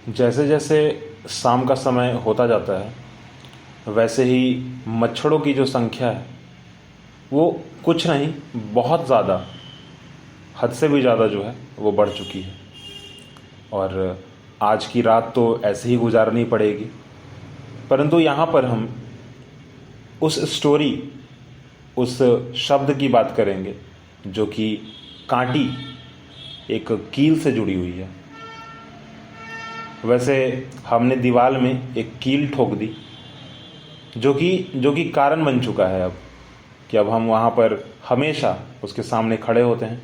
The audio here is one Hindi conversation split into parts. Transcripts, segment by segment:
जैसे जैसे शाम का समय होता जाता है वैसे ही मच्छरों की जो संख्या है वो कुछ नहीं, बहुत ज़्यादा, हद से भी ज़्यादा जो है वो बढ़ चुकी है। और आज की रात तो ऐसे ही गुजारनी पड़ेगी। परंतु यहाँ पर हम उस स्टोरी, उस शब्द की बात करेंगे जो कि कांटी, एक कील से जुड़ी हुई है। वैसे हमने दीवार में एक कील ठोक दी जो कि कारण बन चुका है अब, कि अब हम वहाँ पर हमेशा उसके सामने खड़े होते हैं,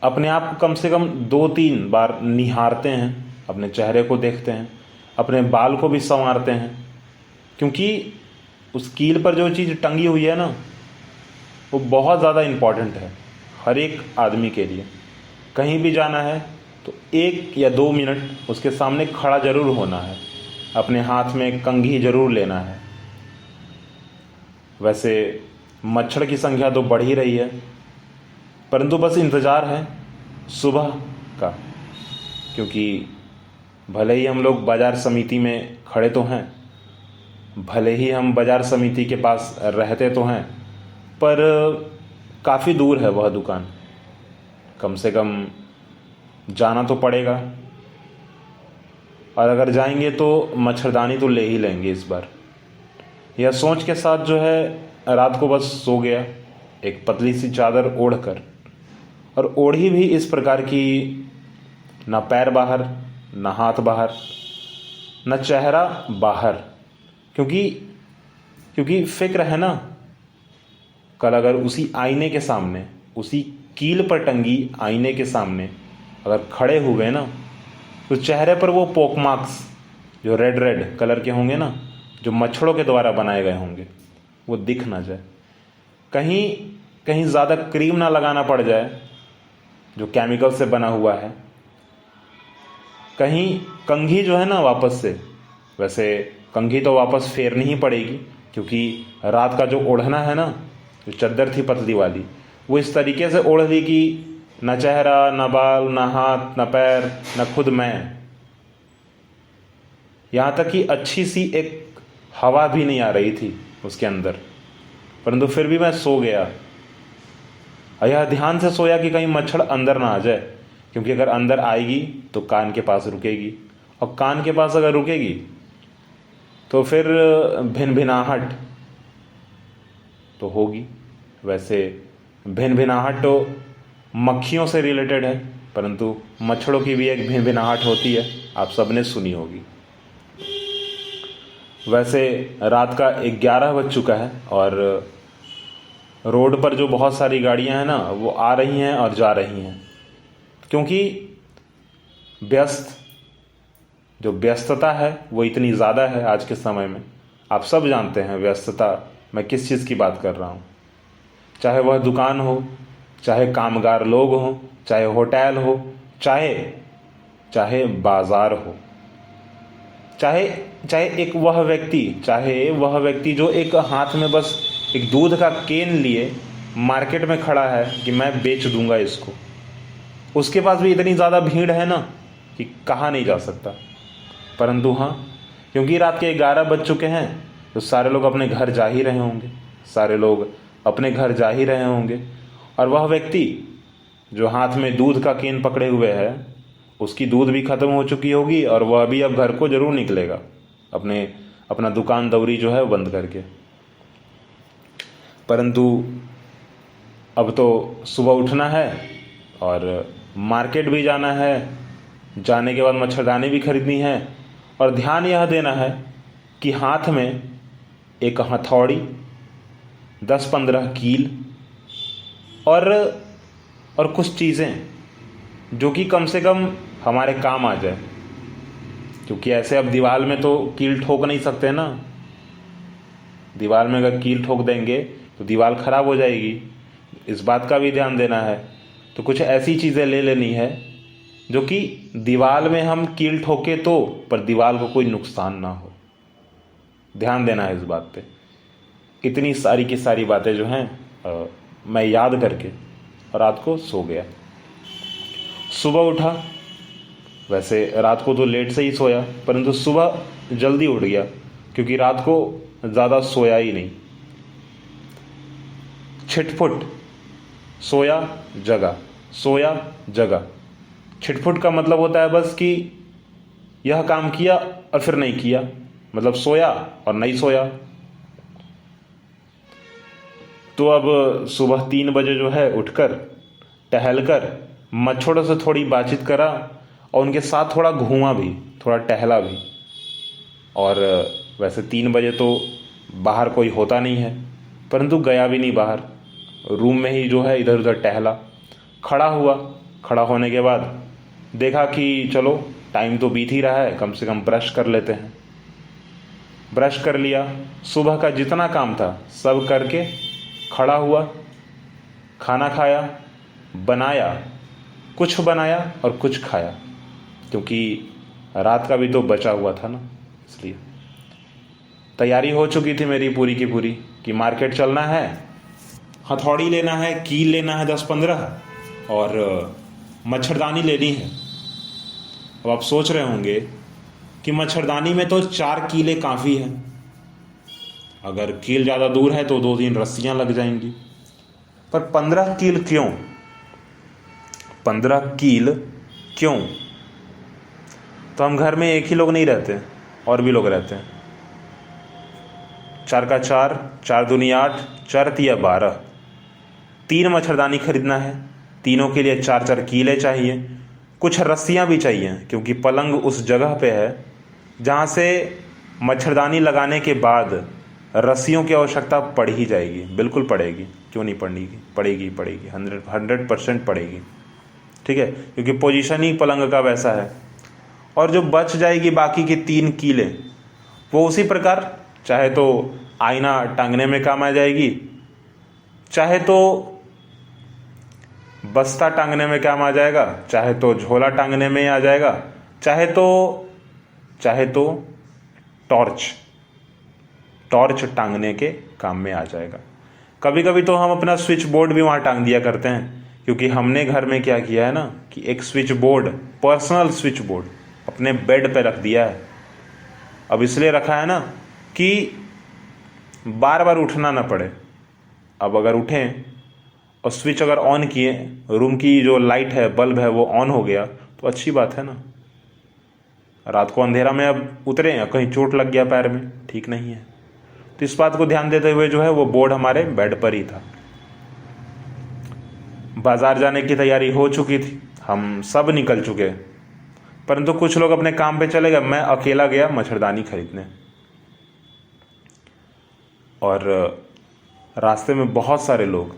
अपने आप को कम से कम 2-3 बार निहारते हैं, अपने चेहरे को देखते हैं, अपने बाल को भी संवारते हैं, क्योंकि उस कील पर जो चीज़ टंगी हुई है ना वो बहुत ज़्यादा इम्पॉर्टेंट है हर एक आदमी के लिए। कहीं भी जाना है तो 1 या 2 मिनट उसके सामने खड़ा ज़रूर होना है, अपने हाथ में कंघी ज़रूर लेना है। वैसे मच्छर की संख्या तो बढ़ ही रही है, परंतु बस इंतज़ार है सुबह का, क्योंकि भले ही हम लोग बाज़ार समिति में खड़े तो हैं, भले ही हम बाज़ार समिति के पास रहते तो हैं, पर काफ़ी दूर है वह दुकान। कम से कम जाना तो पड़ेगा, और अगर जाएंगे तो मच्छरदानी तो ले ही लेंगे इस बार। यह सोच के साथ जो है रात को बस सो गया, एक पतली सी चादर ओढ़ कर, और ओढ़ी भी इस प्रकार की, ना पैर बाहर, ना हाथ बाहर, ना चेहरा बाहर, क्योंकि क्योंकि फिक्र है ना, कल अगर उसी आईने के सामने, उसी कील पर टंगी आईने के सामने अगर खड़े हुए ना, तो चेहरे पर वो पोक मार्क्स जो रेड रेड कलर के होंगे ना, जो मच्छरों के द्वारा बनाए गए होंगे, वो दिख ना जाए। कहीं कहीं ज़्यादा क्रीम ना लगाना पड़ जाए जो केमिकल से बना हुआ है। कहीं कंघी जो है ना वापस से, वैसे कंघी तो वापस फेरनी ही पड़ेगी, क्योंकि रात का जो ओढ़ना है ना, जो चद्दर थी पतली वाली, वो इस तरीके से ओढ़ ली कि न चेहरा, न बाल, न हाथ, न पैर, न खुद मैं, यहाँ तक कि अच्छी सी एक हवा भी नहीं आ रही थी उसके अंदर। परंतु फिर भी मैं सो गया, और यह ध्यान से सोया कि कहीं मच्छर अंदर ना आ जाए, क्योंकि अगर अंदर आएगी तो कान के पास रुकेगी, और कान के पास अगर रुकेगी तो फिर भिनभिनाहट तो होगी। वैसे भिनभिनाहट तो मक्खियों से रिलेटेड है, परंतु मच्छरों की भी एक भिनभिनाहट होती है, आप सबने सुनी होगी। वैसे रात का 11 बज चुका है, और रोड पर जो बहुत सारी गाड़ियां हैं ना वो आ रही हैं और जा रही हैं, क्योंकि जो व्यस्तता है वो इतनी ज़्यादा है आज के समय में। आप सब जानते हैं व्यस्तता मैं किस चीज़ की बात कर रहा हूँ, चाहे वह दुकान हो, चाहे कामगार लोग हों, चाहे होटल हो, चाहे बाज़ार हो, चाहे चाहे वह व्यक्ति जो एक हाथ में बस एक दूध का केन लिए मार्केट में खड़ा है कि मैं बेच दूंगा इसको, उसके पास भी इतनी ज़्यादा भीड़ है ना कि कहा नहीं जा सकता। परंतु हाँ, क्योंकि रात के 11 बज चुके हैं तो सारे लोग अपने घर जा ही रहे होंगे, सारे लोग अपने घर जा ही रहे होंगे, और वह व्यक्ति जो हाथ में दूध का केन पकड़े हुए है उसकी दूध भी ख़त्म हो चुकी होगी, और वह भी अब घर को ज़रूर निकलेगा अपना दुकान दौरी जो है बंद करके। परंतु अब तो सुबह उठना है और मार्केट भी जाना है, जाने के बाद मच्छरदानी भी खरीदनी है, और ध्यान यह देना है कि हाथ में एक हथौड़ी, 10-15 कील और कुछ चीज़ें जो कि कम से कम हमारे काम आ जाए, क्योंकि ऐसे अब दीवार में तो कील ठोक नहीं सकते ना। दीवार में अगर कील ठोक देंगे तो दीवार ख़राब हो जाएगी, इस बात का भी ध्यान देना है। तो कुछ ऐसी चीज़ें ले लेनी है जो कि दीवार में हम कील ठोके तो पर दीवार को कोई नुकसान ना हो, ध्यान देना है इस बात पे। इतनी सारी की सारी बातें जो हैं मैं याद करके और रात को सो गया। सुबह उठा वैसे रात को तो लेट से ही सोया, परंतु सुबह जल्दी उठ गया क्योंकि रात को ज़्यादा सोया ही नहीं। छिटपुट, सोया जगा, सोया जगा। छिटपुट का मतलब होता है बस कि यह काम किया और फिर नहीं किया, मतलब सोया और नहीं सोया। तो अब सुबह 3 बजे जो है उठकर टहलकर मच्छरों से थोड़ी बातचीत करा और उनके साथ थोड़ा घूमा भी, थोड़ा टहला भी। और वैसे 3 बजे तो बाहर कोई होता नहीं है, परंतु गया भी नहीं बाहर, रूम में ही जो है इधर उधर टहला। खड़ा हुआ, खड़ा होने के बाद देखा कि चलो टाइम तो बीत ही रहा है, कम से कम ब्रश कर लेते हैं। ब्रश कर लिया, सुबह का जितना काम था सब करके खड़ा हुआ, खाना खाया, बनाया, कुछ बनाया और कुछ खाया, क्योंकि रात का भी तो बचा हुआ था ना, इसलिए तैयारी हो चुकी थी मेरी पूरी की पूरी कि मार्केट चलना है, हथौड़ी लेना है, कील लेना है 10-15 और मच्छरदानी लेनी है। अब आप सोच रहे होंगे कि मच्छरदानी में तो 4 कीले काफ़ी हैं, अगर कील ज़्यादा दूर है तो 2-3 रस्सियाँ लग जाएंगी, पर 15 कील क्यों? 15 कील क्यों? तो हम घर में एक ही लोग नहीं रहते, और भी लोग रहते हैं। 4 का 4, 4 दूनी 8, 4 तिया 12, 3 मच्छरदानी खरीदना है, तीनों के लिए 4-4 कीले चाहिए, कुछ रस्सियाँ भी चाहिए, क्योंकि पलंग उस जगह पे है जहाँ से मच्छरदानी लगाने के बाद रस्सियों की आवश्यकता पड़ ही जाएगी, बिल्कुल पड़ेगी, क्यों नहीं पड़ेगी, पड़ेगी 100% पड़ेगी, ठीक है, क्योंकि पोजीशन ही पलंग का वैसा है। और जो बच जाएगी बाकी की 3 कीले, वो उसी प्रकार चाहे तो आईना टांगने में काम आ जाएगी, चाहे तो बस्ता टांगने में काम आ जाएगा, चाहे तो झोला टांगने में आ जाएगा, चाहे तो टॉर्च टांगने के काम में आ जाएगा। कभी कभी तो हम अपना स्विच बोर्ड भी वहाँ टांग दिया करते हैं, क्योंकि हमने घर में क्या किया है ना कि एक switch board, personal switch board अपने बेड पे रख दिया है। अब इसलिए रखा है ना कि बार बार उठना ना पड़े। अब अगर उठें और स्विच अगर ऑन किए, रूम की जो लाइट है, बल्ब है, वो ऑन हो गया तो अच्छी बात है ना। रात को अंधेरा में अब उतरे या कहीं चोट लग गया पैर में, ठीक नहीं है। तो इस बात को ध्यान देते हुए जो है वो बोर्ड हमारे बेड पर ही था। बाजार जाने की तैयारी हो चुकी थी, हम सब निकल चुके, परंतु कुछ लोग अपने काम पे चले गए, मैं अकेला गया मच्छरदानी खरीदने। और रास्ते में बहुत सारे लोग,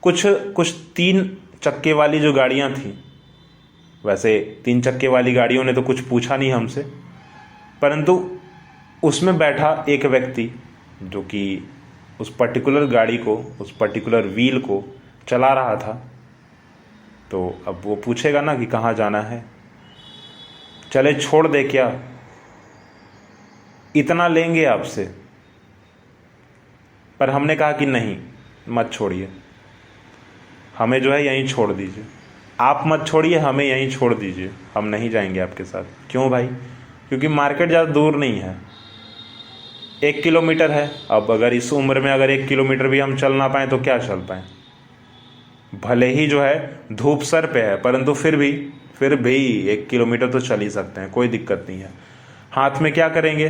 कुछ 3 चक्के वाली जो गाड़ियाँ थीं, वैसे 3 चक्के वाली गाड़ियों ने तो कुछ पूछा नहीं हमसे, परंतु उसमें बैठा एक व्यक्ति जो कि उस पर्टिकुलर गाड़ी को, उस पर्टिकुलर व्हील को चला रहा था। तो अब वो पूछेगा ना कि कहाँ जाना है, चले छोड़ दे क्या, इतना लेंगे आपसे। पर हमने कहा कि नहीं, मत छोड़िए, हमें जो है यहीं छोड़ दीजिए, आप मत छोड़िए, हमें यहीं छोड़ दीजिए, हम नहीं जाएंगे आपके साथ। क्यों भाई? क्योंकि मार्केट ज़्यादा दूर नहीं है, 1 किलोमीटर है। अब अगर इस उम्र में अगर 1 किलोमीटर भी हम चल ना पाएँ तो क्या चल पाएँ? भले ही जो है धूप सर पे है, परंतु फिर भी 1 किलोमीटर तो चल ही सकते हैं, कोई दिक्कत नहीं है। हाथ में क्या करेंगे,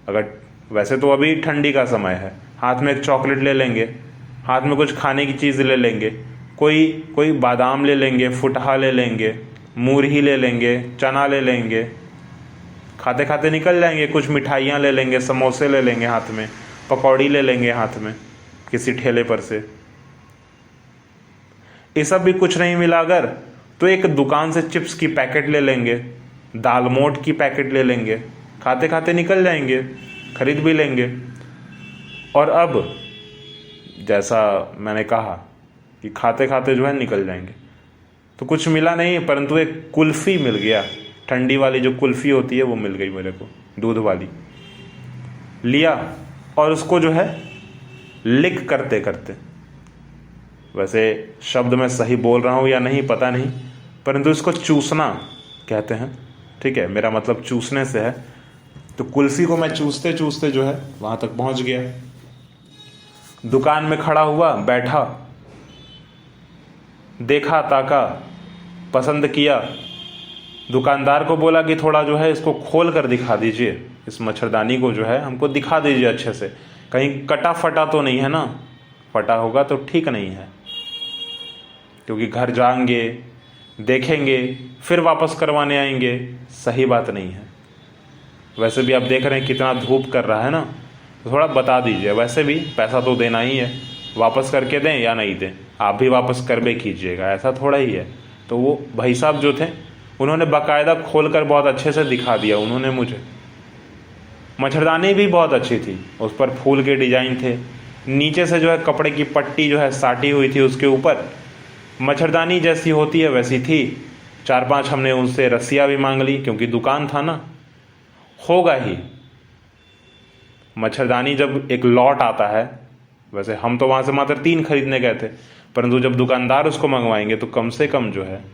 अगर वैसे तो अभी ठंडी का समय है, हाथ में एक चॉकलेट ले लेंगे, हाथ में कुछ खाने की चीज़ ले लेंगे, कोई बादाम ले लेंगे, फुटहा ले लेंगे, मूरही ले लेंगे, चना ले लेंगे, खाते खाते निकल जाएंगे। कुछ मिठाइयाँ ले लेंगे, समोसे ले लेंगे हाथ में, पकौड़ी ले लेंगे हाथ में किसी ठेले पर से। ये सब भी कुछ नहीं मिला अगर, तो एक दुकान से चिप्स की पैकेट ले लेंगे, दाल मोठ की पैकेट ले लेंगे, खाते खाते निकल जाएंगे, खरीद भी लेंगे। और अब जैसा मैंने कहा कि खाते खाते जो है निकल जाएंगे, तो कुछ मिला नहीं, परंतु एक कुल्फ़ी मिल गया, ठंडी वाली जो कुल्फ़ी होती है वो मिल गई मेरे को, दूध वाली। लिया और उसको जो है लिक करते करते, वैसे शब्द मैं सही बोल रहा हूँ या नहीं पता नहीं, परंतु इसको चूसना कहते हैं। ठीक है, मेरा मतलब चूसने से है। तो कुल्फी को मैं चूसते चूसते जो है वहाँ तक पहुँच गया। दुकान में खड़ा हुआ, बैठा, देखा, ताका, पसंद किया। दुकानदार को बोला कि थोड़ा जो है इसको खोल कर दिखा दीजिए, इस मच्छरदानी को जो है हमको दिखा दीजिए अच्छे से, कहीं कटा फटा तो नहीं है ना। फटा होगा तो ठीक नहीं है, क्योंकि घर जाएंगे, देखेंगे, फिर वापस करवाने आएंगे, सही बात नहीं है। वैसे भी आप देख रहे हैं कितना धूप कर रहा है ना, तो थोड़ा बता दीजिए। वैसे भी पैसा तो देना ही है, वापस करके दें या नहीं दें, आप भी वापस कर बे कीजिएगा, ऐसा थोड़ा ही है। तो वो भाई साहब जो थे उन्होंने बाकायदा खोल कर बहुत अच्छे से दिखा दिया उन्होंने मुझे। मच्छरदानी भी बहुत अच्छी थी, उस पर फूल के डिजाइन थे, नीचे से जो है कपड़े की पट्टी जो है साटी हुई थी, उसके ऊपर मच्छरदानी जैसी होती है वैसी थी। 4-5 हमने उनसे रस्सियाँ भी मांग ली, क्योंकि दुकान था ना, होगा ही। मच्छरदानी जब एक लॉट आता है, वैसे हम तो वहाँ से मात्र 3 खरीदने गए थे, परंतु जब दुकानदार उसको मंगवाएंगे तो कम से कम जो है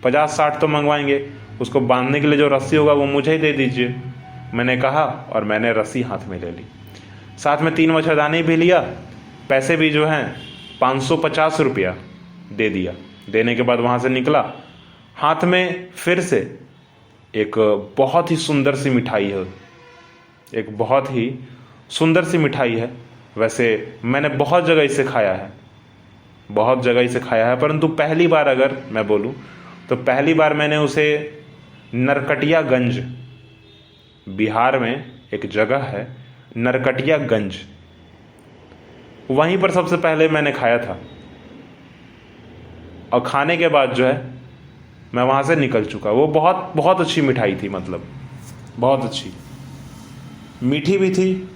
50-60 तो मंगवाएंगे। उसको बांधने के लिए जो रस्सी होगा वो मुझे ही दे दीजिए, मैंने कहा, और मैंने रस्सी हाथ में ले ली। साथ में 3 मच्छरदानी भी लिया, पैसे भी जो हैं 550 रुपया दे दिया। देने के बाद वहाँ से निकला, हाथ में फिर से एक बहुत ही सुंदर सी मिठाई है, एक बहुत ही सुंदर सी मिठाई है। वैसे मैंने बहुत जगह इसे खाया है, बहुत जगह इसे खाया है, परंतु पहली बार अगर मैं बोलूँ तो पहली बार मैंने उसे नरकटियागंज, बिहार में एक जगह है नरकटियागंज, वहीं पर सबसे पहले मैंने खाया था। और खाने के बाद जो है मैं वहाँ से निकल चुका। वो बहुत बहुत अच्छी मिठाई थी, मतलब बहुत अच्छी, मीठी भी थी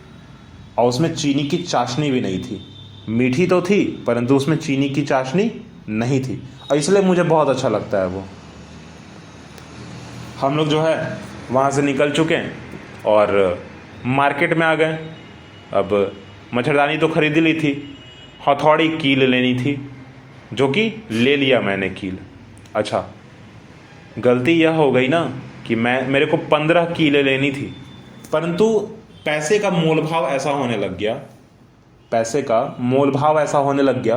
और उसमें चीनी की चाशनी भी नहीं थी। मीठी तो थी परंतु उसमें चीनी की चाशनी नहीं थी, और इसलिए मुझे बहुत अच्छा लगता है वो। हम लोग जो है वहाँ से निकल चुके हैं और मार्केट में आ गए। अब मच्छरदानी तो खरीद ली थी, हथौड़ी कील लेनी थी, जो कि ले लिया मैंने कील। अच्छा, गलती यह हो गई ना कि मेरे को 15 कीलें लेनी थी, परंतु पैसे का मोल भाव ऐसा होने लग गया, पैसे का मोल भाव ऐसा होने लग गया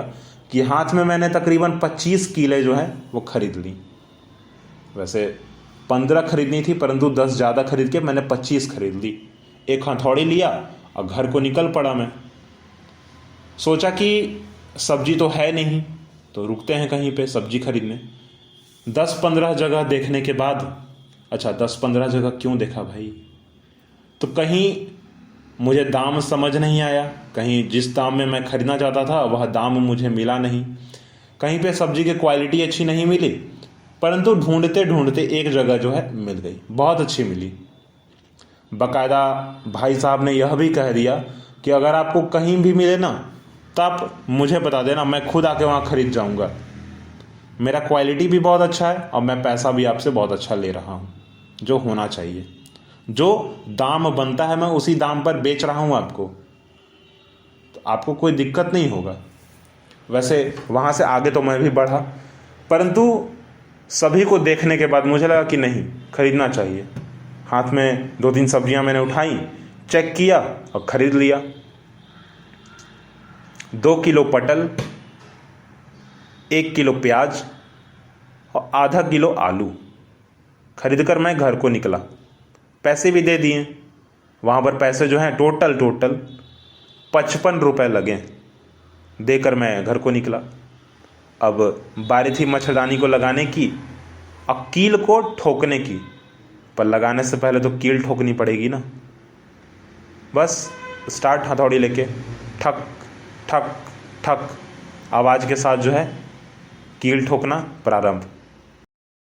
कि हाथ में मैंने तकरीबन 25 कीलें जो हैं वो खरीद ली। वैसे 15 खरीदनी थी, परंतु 10 ज़्यादा खरीद के मैंने 25 खरीद ली। एक हथौड़ी लिया और घर को निकल पड़ा। मैं सोचा कि सब्जी तो है नहीं, तो रुकते हैं कहीं पे सब्जी खरीदने। 10-15 जगह देखने के बाद, अच्छा 10-15 जगह क्यों देखा भाई, तो कहीं मुझे दाम समझ नहीं आया, कहीं जिस दाम में मैं खरीदना चाहता था वह दाम मुझे मिला नहीं, कहीं पे सब्जी की क्वालिटी अच्छी नहीं मिली, परंतु ढूंढते ढूंढते एक जगह जो है मिल गई, बहुत अच्छी मिली। बाकायदा भाई साहब ने यह भी कह दिया कि अगर आपको कहीं भी मिले ना तो आप मुझे बता देना, मैं खुद आके वहाँ ख़रीद जाऊँगा। मेरा क्वालिटी भी बहुत अच्छा है और मैं पैसा भी आपसे बहुत अच्छा ले रहा हूँ, जो होना चाहिए। जो दाम बनता है मैं उसी दाम पर बेच रहा हूँ आपको, तो आपको कोई दिक्कत नहीं होगा। वैसे वहाँ से आगे तो मैं भी बढ़ा, परंतु सभी को देखने के बाद मुझे लगा कि नहीं, खरीदना चाहिए। हाथ में 2-3 सब्जियां मैंने उठाई, चेक किया और ख़रीद लिया। 2 किलो पटल, 1 किलो प्याज और आधा किलो आलू खरीद कर मैं घर को निकला। पैसे भी दे दिए। वहाँ पर पैसे जो हैं टोटल 55 रुपये लगे, देकर मैं घर को निकला। अब बारी थी मच्छरदानी को लगाने की और कील को ठोकने की, पर लगाने से पहले तो कील ठोकनी पड़ेगी ना। बस स्टार्ट, हथौड़ी लेके ठक ठक ठक आवाज़ के साथ जो है कील ठोकना प्रारंभ।